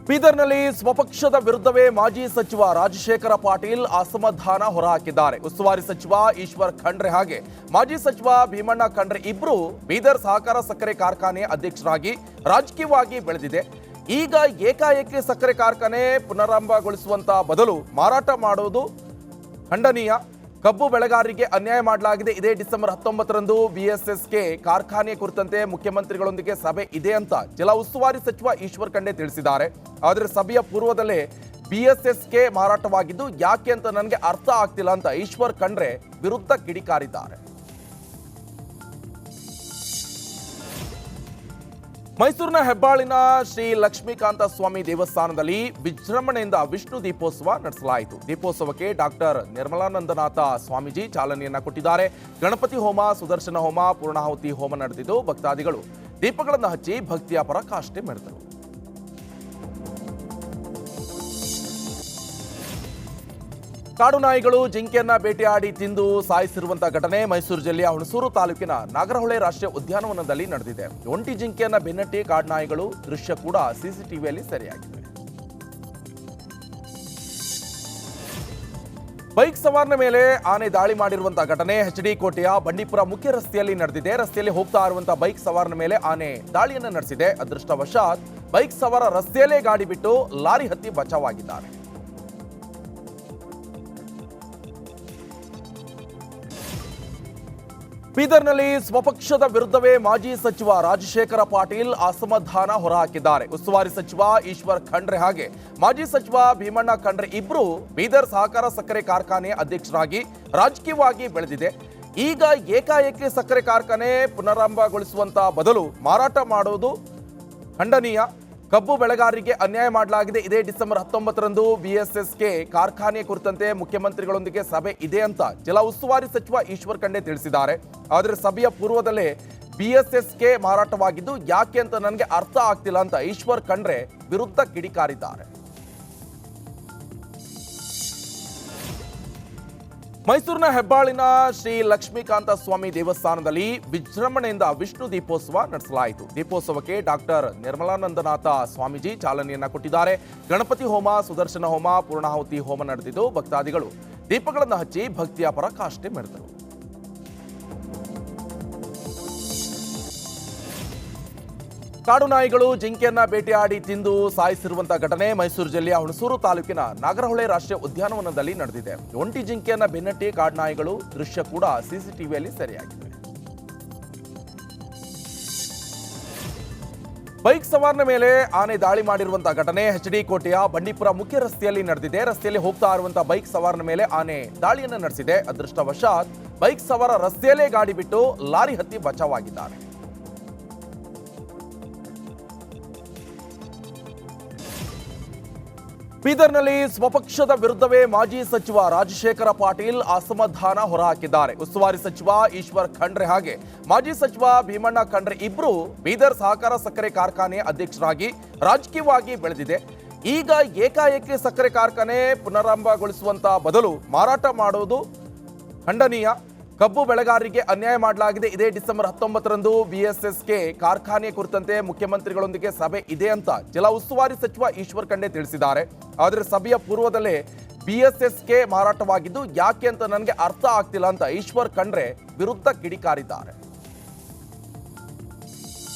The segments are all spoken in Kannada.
ಬೀದರ್ನಲ್ಲಿ ಸ್ವಪಕ್ಷದ ವಿರುದ್ಧವೇ ಮಾಜಿ ಸಚಿವ ರಾಜಶೇಖರ ಪಾಟೀಲ್ ಅಸಮಾಧಾನ ಹೊರಹಾಕಿದ್ದಾರೆ. ಉಸ್ತುವಾರಿ ಸಚಿವ ಈಶ್ವರ್ ಖಂಡ್ರೆ ಹಾಗೆ ಮಾಜಿ ಸಚಿವ ಭೀಮಣ್ಣ ಖಂಡ್ರೆ ಇಬ್ರು ಬೀದರ್ ಸಹಕಾರ ಸಕ್ಕರೆ ಕಾರ್ಖಾನೆ ಅಧ್ಯಕ್ಷರಾಗಿ ರಾಜಕೀಯವಾಗಿ ಬೆಳೆದಿದೆ. ಈಗ ಏಕಾಏಕಿ ಸಕ್ಕರೆ ಕಾರ್ಖಾನೆ ಪುನರಾರಂಭಗೊಳಿಸುವಂತ ಬದಲು ಮಾರಾಟ ಮಾಡುವುದು ಖಂಡನೀಯ. ಕಬ್ಬು ಬೆಳೆಗಾರರಿಗೆ ಅನ್ಯಾಯ ಮಾಡಲಾಗಿದೆ. ಇದೇ ಡಿಸೆಂಬರ್ 19ರಂದು ಬಿಎಸ್ಎಸ್ಕೆ ಕಾರ್ಖಾನೆ ಕುರಿತಂತೆ ಮುಖ್ಯಮಂತ್ರಿಗಳೊಂದಿಗೆ ಸಭೆ ಇದೆ ಅಂತ ಜಿಲ್ಲಾ ಉಸ್ತುವಾರಿ ಸಚಿವ ಈಶ್ವರ್ ಖಂಡ್ರೆ ತಿಳಿಸಿದ್ದಾರೆ. ಆದರೆ ಸಭೆಯ ಪೂರ್ವದಲ್ಲೇ ಬಿಎಸ್ಎಸ್ಕೆ ಮಾರಾಟವಾಗಿದ್ದು ಯಾಕೆ ಅಂತ ನನಗೆ ಅರ್ಥ ಆಗ್ತಿಲ್ಲ ಅಂತ ಈಶ್ವರ್ ಖಂಡ್ರೆ ವಿರುದ್ಧ ಕಿಡಿಕಾರಿದ್ದಾರೆ. ಮೈಸೂರಿನ ಹೆಬ್ಬಾಳಿನ ಶ್ರೀ ಲಕ್ಷ್ಮೀಕಾಂತ ಸ್ವಾಮಿ ದೇವಸ್ಥಾನದಲ್ಲಿ ವಿಜೃಂಭಣೆಯಿಂದ ವಿಷ್ಣು ದೀಪೋತ್ಸವ ನಡೆಸಲಾಯಿತು. ದೀಪೋತ್ಸವಕ್ಕೆ ಡಾಕ್ಟರ್ ನಿರ್ಮಲಾನಂದನಾಥ ಸ್ವಾಮೀಜಿ ಚಾಲನೆಯನ್ನ ಕೊಟ್ಟಿದ್ದಾರೆ. ಗಣಪತಿ ಹೋಮ, ಸುದರ್ಶನ ಹೋಮ, ಪೂರ್ಣಾಹುತಿ ಹೋಮ ನಡೆದಿದ್ದು ಭಕ್ತಾದಿಗಳು ದೀಪಗಳನ್ನು ಹಚ್ಚಿ ಭಕ್ತಿಯ ಪರಾಕಾಷ್ಠೆ ಮೆರೆದರು. ಕಾಡು ನಾಯಿಗಳು ಜಿಂಕೆಯನ್ನ ಬೇಟೆಯಾಡಿ ತಿಂದು ಸಾಯಿಸಿರುವಂತಹ ಘಟನೆ ಮೈಸೂರು ಜಿಲ್ಲೆಯ ಹುಣಸೂರು ತಾಲೂಕಿನ ನಾಗರಹೊಳೆ ರಾಷ್ಟ್ರೀಯ ಉದ್ಯಾನವನದಲ್ಲಿ ನಡೆದಿದೆ. ಒಂಟಿ ಜಿಂಕೆಯನ್ನ ಬೆನ್ನಟ್ಟಿ ಕಾಡು ನಾಯಿಗಳು ದೃಶ್ಯ ಕೂಡ ಸಿಸಿಟಿವಿಯಲ್ಲಿ ಸೆರೆಯಾಗಿದೆ. ಬೈಕ್ ಸವಾರನ ಮೇಲೆ ಆನೆ ದಾಳಿ ಮಾಡಿರುವಂತಹ ಘಟನೆ ಎಚ್ಡಿ ಕೋಟೆಯ ಬಂಡೀಪುರ ಮುಖ್ಯ ರಸ್ತೆಯಲ್ಲಿ ನಡೆದಿದೆ. ರಸ್ತೆಯಲ್ಲಿ ಹೋಗ್ತಾ ಇರುವಂತಹ ಬೈಕ್ ಸವಾರನ ಮೇಲೆ ಆನೆ ದಾಳಿಯನ್ನು ನಡೆಸಿದೆ. ಅದೃಷ್ಟವಶಾತ್ ಬೈಕ್ ಸವಾರ ರಸ್ತೆಯಲ್ಲೇ ಗಾಡಿ ಬಿಟ್ಟು ಲಾರಿ ಹತ್ತಿ ಬಚಾವಾಗಿದ್ದಾರೆ. ಬೀದರ್ನಲ್ಲಿ ಸ್ವಪಕ್ಷದ ವಿರುದ್ಧವೇ ಮಾಜಿ ಸಚಿವ ರಾಜಶೇಖರ ಪಾಟೀಲ್ ಅಸಮಾಧಾನ ಹೊರಹಾಕಿದ್ದಾರೆ. ಉಸ್ತುವಾರಿ ಸಚಿವ ಈಶ್ವರ್ ಖಂಡ್ರೆ ಹಾಗೆ ಮಾಜಿ ಸಚಿವ ಭೀಮಣ್ಣ ಖಂಡ್ರೆ ಇಬ್ರು ಬೀದರ್ ಸಹಕಾರ ಸಕ್ಕರೆ ಕಾರ್ಖಾನೆ ಅಧ್ಯಕ್ಷರಾಗಿ ರಾಜಕೀಯವಾಗಿ ಬೆಳೆದಿದೆ. ಈಗ ಏಕಾಏಕಿ ಸಕ್ಕರೆ ಕಾರ್ಖಾನೆ ಪುನರಾರಂಭಗೊಳಿಸುವಂತ ಬದಲು ಮಾರಾಟ ಮಾಡುವುದು ಖಂಡನೀಯ. ಕಬ್ಬು ಬೆಳೆಗಾರರಿಗೆ ಅನ್ಯಾಯ ಮಾಡಲಾಗಿದೆ. ಇದೇ ಡಿಸೆಂಬರ್ 19ರಂದು ಬಿಎಸ್ಎಸ್ಕೆ ಕಾರ್ಖಾನೆ ಕುರಿತಂತೆ ಮುಖ್ಯಮಂತ್ರಿಗಳೊಂದಿಗೆ ಸಭೆ ಇದೆ ಅಂತ ಜಿಲ್ಲಾ ಉಸ್ತುವಾರಿ ಸಚಿವ ಈಶ್ವರ್ ಖಂಡ್ರೆ ತಿಳಿಸಿದ್ದಾರೆ. ಆದರೆ ಸಭೆಯ ಪೂರ್ವದಲ್ಲೇ ಬಿಎಸ್ಎಸ್ಕೆ ಮಾರಾಟವಾಗಿದ್ದು ಯಾಕೆ ಅಂತ ನನಗೆ ಅರ್ಥ ಆಗ್ತಿಲ್ಲ ಅಂತ ಈಶ್ವರ್ ಖಂಡ್ರೆ ವಿರುದ್ಧ ಕಿಡಿಕಾರಿದ್ದಾರೆ. ಮೈಸೂರಿನ ಹೆಬ್ಬಾಳಿನ ಶ್ರೀ ಲಕ್ಷ್ಮೀಕಾಂತ ಸ್ವಾಮಿ ದೇವಸ್ಥಾನದಲ್ಲಿ ವಿಜೃಂಭಣೆಯಿಂದ ವಿಷ್ಣು ದೀಪೋತ್ಸವ ನಡೆಸಲಾಯಿತು. ದೀಪೋತ್ಸವಕ್ಕೆ ಡಾಕ್ಟರ್ ನಿರ್ಮಲಾನಂದನಾಥ ಸ್ವಾಮೀಜಿ ಚಾಲನೆಯನ್ನ ಕೊಟ್ಟಿದ್ದಾರೆ. ಗಣಪತಿ ಹೋಮ, ಸುದರ್ಶನ ಹೋಮ, ಪೂರ್ಣಾಹುತಿ ಹೋಮ ನಡೆದಿದ್ದು ಭಕ್ತಾದಿಗಳು ದೀಪಗಳನ್ನು ಹಚ್ಚಿ ಭಕ್ತಿಯ ಪರಾಕಾಷ್ಠೆ ಮೆರೆದರು. ಕಾಡು ನಾಯಿಗಳು ಜಿಂಕೆಯನ್ನ ಬೇಟೆಯಾಡಿ ತಿಂದು ಸಾಯಿಸಿರುವಂತಹ ಘಟನೆ ಮೈಸೂರು ಜಿಲ್ಲೆಯ ಹುಣಸೂರು ತಾಲೂಕಿನ ನಾಗರಹೊಳೆ ರಾಷ್ಟ್ರೀಯ ಉದ್ಯಾನವನದಲ್ಲಿ ನಡೆದಿದೆ. ಒಂಟಿ ಜಿಂಕೆಯನ್ನ ಬೆನ್ನಟ್ಟಿ ಕಾಡು ನಾಯಿಗಳು ದೃಶ್ಯ ಕೂಡ ಸಿಸಿಟಿವಿಯಲ್ಲಿ ಸೆರೆಯಾಗಿದೆ. ಬೈಕ್ ಸವಾರನ ಮೇಲೆ ಆನೆ ದಾಳಿ ಮಾಡಿರುವಂತಹ ಘಟನೆ ಎಚ್ಡಿ ಕೋಟೆಯ ಬಂಡೀಪುರ ಮುಖ್ಯ ರಸ್ತೆಯಲ್ಲಿ ನಡೆದಿದೆ. ರಸ್ತೆಯಲ್ಲಿ ಹೋಗ್ತಾ ಇರುವಂತಹ ಬೈಕ್ ಸವಾರನ ಮೇಲೆ ಆನೆ ದಾಳಿಯನ್ನು ನಡೆಸಿದೆ. ಅದೃಷ್ಟವಶಾತ್ ಬೈಕ್ ಸವಾರ ರಸ್ತೆಯಲ್ಲೇ ಗಾಡಿ ಬಿಟ್ಟು ಲಾರಿ ಹತ್ತಿ ಬಚಾವಾಗಿದ್ದಾರೆ. ಬೀದರ್ನಲ್ಲಿ ಸ್ವಪಕ್ಷದ ವಿರುದ್ಧವೇ ಮಾಜಿ ಸಚಿವ ರಾಜಶೇಖರ ಪಾಟೀಲ್ ಅಸಮಾಧಾನ ಹೊರಹಾಕಿದ್ದಾರೆ. ಉಸ್ತುವಾರಿ ಸಚಿವ ಈಶ್ವರ್ ಖಂಡ್ರೆ ಹಾಗೆ ಮಾಜಿ ಸಚಿವ ಭೀಮಣ್ಣ ಖಂಡ್ರೆ ಇಬ್ರು ಬೀದರ್ ಸಹಕಾರ ಸಕ್ಕರೆ ಕಾರ್ಖಾನೆ ಅಧ್ಯಕ್ಷರಾಗಿ ರಾಜಕೀಯವಾಗಿ ಬೆಳೆದಿದೆ. ಈಗ ಏಕಾಏಕಿ ಸಕ್ಕರೆ ಕಾರ್ಖಾನೆ ಪುನರಾರಂಭಗೊಳಿಸುವಂತ ಬದಲು ಮಾರಾಟ ಮಾಡುವುದು ಖಂಡನೀಯ. ಕಬ್ಬು ಬೆಳೆಗಾರರಿಗೆ ಅನ್ಯಾಯ ಮಾಡಲಾಗಿದೆ. ಇದೇ ಡಿಸೆಂಬರ್ 19ರಂದು ಬಿಎಸ್ಎಸ್ಕೆ ಕಾರ್ಖಾನೆ ಕುರಿತಂತೆ ಮುಖ್ಯಮಂತ್ರಿಗಳೊಂದಿಗೆ ಸಭೆ ಇದೆ ಅಂತ ಜಿಲ್ಲಾ ಉಸ್ತುವಾರಿ ಸಚಿವ ಈಶ್ವರ್ ಖಂಡ್ರೆ ತಿಳಿಸಿದ್ದಾರೆ. ಆದರೆ ಸಭೆಯ ಪೂರ್ವದಲ್ಲೇ ಬಿಎಸ್ಎಸ್ಕೆ ಮಾರಾಟವಾಗಿದ್ದು ಯಾಕೆ ಅಂತ ನನಗೆ ಅರ್ಥ ಆಗ್ತಿಲ್ಲ ಅಂತ ಈಶ್ವರ್ ಖಂಡ್ರೆ ವಿರುದ್ಧ ಕಿಡಿಕಾರಿದ್ದಾರೆ.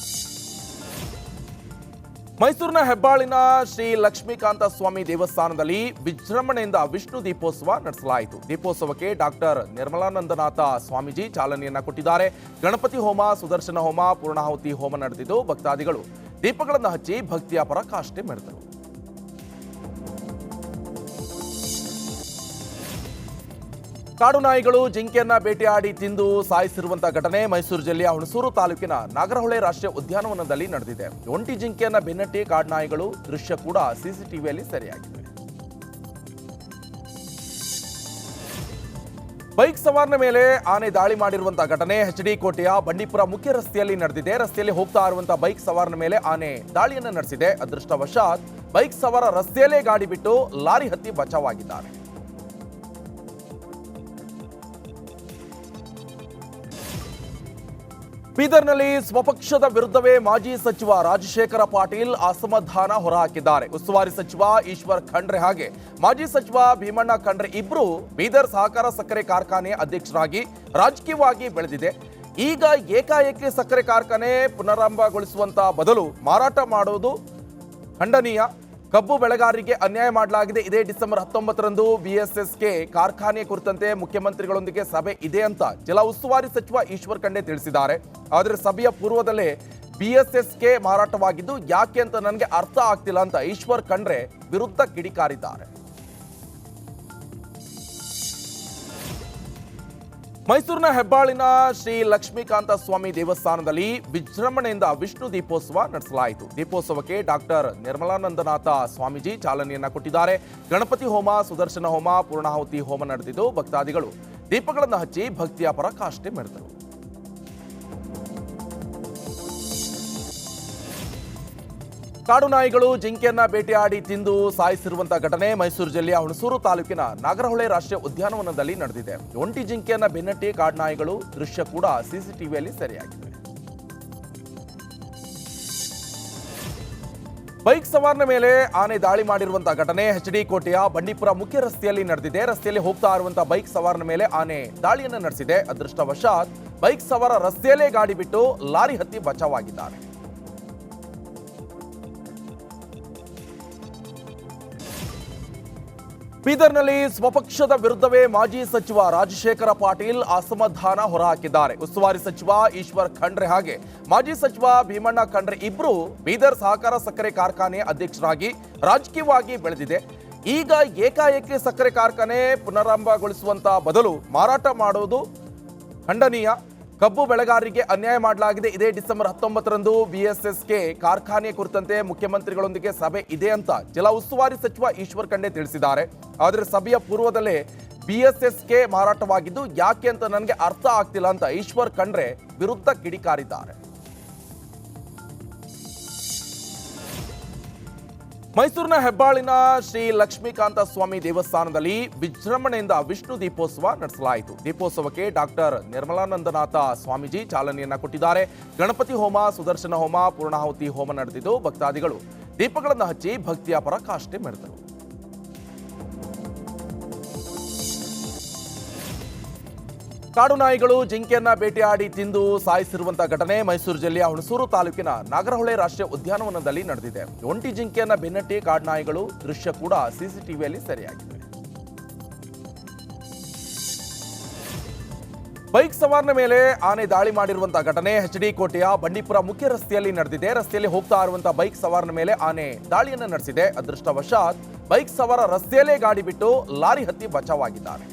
ಮೈಸೂರಿನ ಹೆಬ್ಬಾಳಿನ ಶ್ರೀ ಲಕ್ಷ್ಮೀಕಾಂತ ಸ್ವಾಮಿ ದೇವಸ್ಥಾನದಲ್ಲಿ ವಿಜೃಂಭಣೆಯಿಂದ ವಿಷ್ಣು ದೀಪೋತ್ಸವ ನಡೆಸಲಾಯಿತು. ದೀಪೋತ್ಸವಕ್ಕೆ ಡಾಕ್ಟರ್ ನಿರ್ಮಲಾನಂದನಾಥ ಸ್ವಾಮೀಜಿ ಚಾಲನೆಯನ್ನ ಕೊಟ್ಟಿದ್ದಾರೆ. ಗಣಪತಿ ಹೋಮ, ಸುದರ್ಶನ ಹೋಮ, ಪೂರ್ಣಾಹುತಿ ಹೋಮ ನಡೆದಿದ್ದು ಭಕ್ತಾದಿಗಳು ದೀಪಗಳನ್ನು ಹಚ್ಚಿ ಭಕ್ತಿಯ ಪರಾಕಾಷ್ಠೆ ಮೆರೆದರು. ಕಾಡು ನಾಯಿಗಳು ಜಿಂಕೆಯನ್ನ ಬೇಟೆಯಾಡಿ ತಿಂದು ಸಾಯಿಸಿರುವಂತಹ ಘಟನೆ ಮೈಸೂರು ಜಿಲ್ಲೆಯ ಹುಣಸೂರು ತಾಲೂಕಿನ ನಾಗರಹೊಳೆ ರಾಷ್ಟ್ರೀಯ ಉದ್ಯಾನವನದಲ್ಲಿ ನಡೆದಿದೆ. ಒಂಟಿ ಜಿಂಕೆಯನ್ನ ಬೆನ್ನಟ್ಟಿ ಕಾಡು ನಾಯಿಗಳು ದೃಶ್ಯ ಕೂಡ ಸಿಸಿಟಿವಿಯಲ್ಲಿ ಸೆರೆಯಾಗಿದೆ. ಬೈಕ್ ಸವಾರನ ಮೇಲೆ ಆನೆ ದಾಳಿ ಮಾಡಿರುವಂತಹ ಘಟನೆ ಎಚ್ಡಿ ಕೋಟೆಯ ಬಂಡೀಪುರ ಮುಖ್ಯ ರಸ್ತೆಯಲ್ಲಿ ನಡೆದಿದೆ. ರಸ್ತೆಯಲ್ಲಿ ಹೋಗ್ತಾ ಇರುವಂತಹ ಬೈಕ್ ಸವಾರನ ಮೇಲೆ ಆನೆ ದಾಳಿಯನ್ನು ನಡೆಸಿದೆ. ಅದೃಷ್ಟವಶಾತ್ ಬೈಕ್ ಸವಾರ ರಸ್ತೆಯಲ್ಲೇ ಗಾಡಿ ಬಿಟ್ಟು ಲಾರಿ ಹತ್ತಿ ಬಚಾವಾಗಿದ್ದಾರೆ. ಬೀದರ್ನಲ್ಲಿ ಸ್ವಪಕ್ಷದ ವಿರುದ್ಧವೇ ಮಾಜಿ ಸಚಿವ ರಾಜಶೇಖರ ಪಾಟೀಲ್ ಅಸಮಾಧಾನ ಹೊರಹಾಕಿದ್ದಾರೆ. ಉಸ್ತುವಾರಿ ಸಚಿವ ಈಶ್ವರ್ ಖಂಡ್ರೆ ಹಾಗೆ ಮಾಜಿ ಸಚಿವ ಭೀಮಣ್ಣ ಖಂಡ್ರೆ ಇಬ್ರು ಬೀದರ್ ಸಹಕಾರ ಸಕ್ಕರೆ ಕಾರ್ಖಾನೆ ಅಧ್ಯಕ್ಷರಾಗಿ ರಾಜಕೀಯವಾಗಿ ಬೆಳೆದಿದೆ. ಈಗ ಏಕಾಏಕಿ ಸಕ್ಕರೆ ಕಾರ್ಖಾನೆ ಪುನರಾರಂಭಗೊಳಿಸುವಂತ ಬದಲು ಮಾರಾಟ ಮಾಡುವುದು ಖಂಡನೀಯ. ಕಬ್ಬು ಬೆಳೆಗಾರರಿಗೆ ಅನ್ಯಾಯ ಮಾಡಲಾಗಿದೆ. ಇದೇ ಡಿಸೆಂಬರ್ 19ರಂದು ಬಿಎಸ್ಎಸ್ಕೆ ಕಾರ್ಖಾನೆ ಕುರಿತಂತೆ ಮುಖ್ಯಮಂತ್ರಿಗಳೊಂದಿಗೆ ಸಭೆ ಇದೆ ಅಂತ ಜಿಲ್ಲಾ ಉಸ್ತುವಾರಿ ಸಚಿವ ಈಶ್ವರ್ ಖಂಡ್ರೆ ತಿಳಿಸಿದ್ದಾರೆ. ಆದರೆ ಸಭೆಯ ಪೂರ್ವದಲ್ಲೇ ಬಿಎಸ್ಎಸ್ಕೆ ಮಾರಾಟವಾಗಿದ್ದು ಯಾಕೆ ಅಂತ ನನಗೆ ಅರ್ಥ ಆಗ್ತಿಲ್ಲ ಅಂತ ಈಶ್ವರ್ ಖಂಡ್ರೆ ವಿರುದ್ಧ ಕಿಡಿಕಾರಿದ್ದಾರೆ. ಮೈಸೂರಿನ ಹೆಬ್ಬಾಳಿನ ಶ್ರೀ ಲಕ್ಷ್ಮೀಕಾಂತ ಸ್ವಾಮಿ ದೇವಸ್ಥಾನದಲ್ಲಿ ವಿಜೃಂಭಣೆಯಿಂದ ವಿಷ್ಣು ದೀಪೋತ್ಸವ ನಡೆಸಲಾಯಿತು. ದೀಪೋತ್ಸವಕ್ಕೆ ಡಾಕ್ಟರ್ ನಿರ್ಮಲಾನಂದನಾಥ ಸ್ವಾಮೀಜಿ ಚಾಲನೆಯನ್ನ ಕೊಟ್ಟಿದ್ದಾರೆ. ಗಣಪತಿ ಹೋಮ, ಸುದರ್ಶನ ಹೋಮ, ಪೂರ್ಣಾಹುತಿ ಹೋಮ ನಡೆದಿದ್ದು ಭಕ್ತಾದಿಗಳು ದೀಪಗಳನ್ನು ಹಚ್ಚಿ ಭಕ್ತಿಯ ಪರಾಕಾಷ್ಠೆ ಮೆರೆದರು. ಕಾಡು ನಾಯಿಗಳು ಜಿಂಕೆಯನ್ನ ಬೇಟೆಯಾಡಿ ತಿಂದು ಸಾಯಿಸಿರುವಂತಹ ಘಟನೆ ಮೈಸೂರು ಜಿಲ್ಲೆಯ ಹುಣಸೂರು ತಾಲೂಕಿನ ನಾಗರಹೊಳೆ ರಾಷ್ಟ್ರೀಯ ಉದ್ಯಾನವನದಲ್ಲಿ ನಡೆದಿದೆ. ಒಂಟಿ ಜಿಂಕೆಯನ್ನ ಬೆನ್ನಟ್ಟಿ ಕಾಡು ನಾಯಿಗಳು ದೃಶ್ಯ ಕೂಡ ಸಿಸಿಟಿವಿಯಲ್ಲಿ ಸೆರೆಯಾಗಿದೆ. ಬೈಕ್ ಸವಾರನ ಮೇಲೆ ಆನೆ ದಾಳಿ ಮಾಡಿರುವಂತಹ ಘಟನೆ ಎಚ್ಡಿ ಕೋಟೆಯ ಬಂಡೀಪುರ ಮುಖ್ಯ ರಸ್ತೆಯಲ್ಲಿ ನಡೆದಿದೆ. ರಸ್ತೆಯಲ್ಲಿ ಹೋಗ್ತಾ ಇರುವಂತಹ ಬೈಕ್ ಸವಾರನ ಮೇಲೆ ಆನೆ ದಾಳಿಯನ್ನು ನಡೆಸಿದೆ. ಅದೃಷ್ಟವಶಾತ್ ಬೈಕ್ ಸವಾರ ರಸ್ತೆಯಲ್ಲೇ ಗಾಡಿ ಬಿಟ್ಟು ಲಾರಿ ಹತ್ತಿ ಬಚಾವಾಗಿದ್ದಾರೆ. ಬೀದರ್ನಲ್ಲಿ ಸ್ವಪಕ್ಷದ ವಿರುದ್ಧವೇ ಮಾಜಿ ಸಚಿವ ರಾಜಶೇಖರ ಪಾಟೀಲ್ ಅಸಮಾಧಾನ ಹೊರಹಾಕಿದ್ದಾರೆ. ಉಸ್ತುವಾರಿ ಸಚಿವ ಈಶ್ವರ್ ಖಂಡ್ರೆ ಹಾಗೆ ಮಾಜಿ ಸಚಿವ ಭೀಮಣ್ಣ ಖಂಡ್ರೆ ಇಬ್ರು ಬೀದರ್ ಸಹಕಾರ ಸಕ್ಕರೆ ಕಾರ್ಖಾನೆ ಅಧ್ಯಕ್ಷರಾಗಿ ರಾಜಕೀಯವಾಗಿ ಬೆಳೆದಿದೆ. ಈಗ ಏಕಾಏಕಿ ಸಕ್ಕರೆ ಕಾರ್ಖಾನೆ ಪುನರಾರಂಭಗೊಳಿಸುವಂತ ಬದಲು ಮಾರಾಟ ಮಾಡುವುದು ಖಂಡನೀಯ. ಕಬ್ಬು ಬೆಳೆಗಾರರಿಗೆ ಅನ್ಯಾಯ ಮಾಡಲಾಗಿದೆ. ಇದೇ ಡಿಸೆಂಬರ್ 19ರಂದು ಬಿಎಸ್ಎಸ್ಕೆ ಕಾರ್ಖಾನೆ ಕುರಿತಂತೆ ಮುಖ್ಯಮಂತ್ರಿಗಳೊಂದಿಗೆ ಸಭೆ ಇದೆ ಅಂತ ಜಿಲ್ಲಾ ಉಸ್ತುವಾರಿ ಸಚಿವ ಈಶ್ವರ್ ಖಂಡ್ರೆ ತಿಳಿಸಿದ್ದಾರೆ. ಆದರೆ ಸಭೆಯ ಪೂರ್ವದಲ್ಲೇ ಬಿಎಸ್ಎಸ್ಕೆ ಮಾರಾಟವಾಗಿದ್ದು ಯಾಕೆ ಅಂತ ನನಗೆ ಅರ್ಥ ಆಗ್ತಿಲ್ಲ ಅಂತ ಈಶ್ವರ್ ಖಂಡ್ರೆ ವಿರುದ್ಧ ಕಿಡಿಕಾರಿದ್ದಾರೆ. ಮೈಸೂರಿನ ಹೆಬ್ಬಾಳಿನ ಶ್ರೀ ಲಕ್ಷ್ಮೀಕಾಂತ ಸ್ವಾಮಿ ದೇವಸ್ಥಾನದಲ್ಲಿ ವಿಜೃಂಭಣೆಯಿಂದ ವಿಷ್ಣು ದೀಪೋತ್ಸವ ನಡೆಸಲಾಯಿತು. ದೀಪೋತ್ಸವಕ್ಕೆ ಡಾಕ್ಟರ್ ನಿರ್ಮಲಾನಂದನಾಥ ಸ್ವಾಮೀಜಿ ಚಾಲನೆಯನ್ನ ಕೊಟ್ಟಿದ್ದಾರೆ. ಗಣಪತಿ ಹೋಮ, ಸುದರ್ಶನ ಹೋಮ, ಪೂರ್ಣಾಹುತಿ ಹೋಮ ನಡೆದಿದ್ದು ಭಕ್ತಾದಿಗಳು ದೀಪಗಳನ್ನು ಹಚ್ಚಿ ಭಕ್ತಿಯ ಪರಾಕಾಷ್ಠೆ ಮೆರೆದರು. ಕಾಡು ನಾಯಿಗಳು ಜಿಂಕೆಯನ್ನ ಬೇಟೆಯಾಡಿ ತಿಂದು ಸಾಯಿಸಿರುವಂತಹ ಘಟನೆ ಮೈಸೂರು ಜಿಲ್ಲೆಯ ಹುಣಸೂರು ತಾಲೂಕಿನ ನಾಗರಹೊಳೆ ರಾಷ್ಟ್ರೀಯ ಉದ್ಯಾನವನದಲ್ಲಿ ನಡೆದಿದೆ. ಒಂಟಿ ಜಿಂಕೆಯನ್ನ ಬೆನ್ನಟ್ಟಿ ಕಾಡು ನಾಯಿಗಳು ದೃಶ್ಯ ಕೂಡ ಸಿಸಿಟಿವಿಯಲ್ಲಿ ಸೆರೆಯಾಗಿದೆ. ಬೈಕ್ ಸವಾರನ ಮೇಲೆ ಆನೆ ದಾಳಿ ಮಾಡಿರುವಂತಹ ಘಟನೆ ಎಚ್ಡಿ ಕೋಟೆಯ ಬಂಡೀಪುರ ಮುಖ್ಯ ರಸ್ತೆಯಲ್ಲಿ ನಡೆದಿದೆ. ರಸ್ತೆಯಲ್ಲಿ ಹೋಗ್ತಾ ಇರುವಂತಹ ಬೈಕ್ ಸವಾರನ ಮೇಲೆ ಆನೆ ದಾಳಿಯನ್ನು ನಡೆಸಿದೆ. ಅದೃಷ್ಟವಶಾತ್ ಬೈಕ್ ಸವಾರ ರಸ್ತೆಯಲ್ಲೇ ಗಾಡಿ ಬಿಟ್ಟು ಲಾರಿ ಹತ್ತಿ ಬಚಾವಾಗಿದ್ದಾರೆ.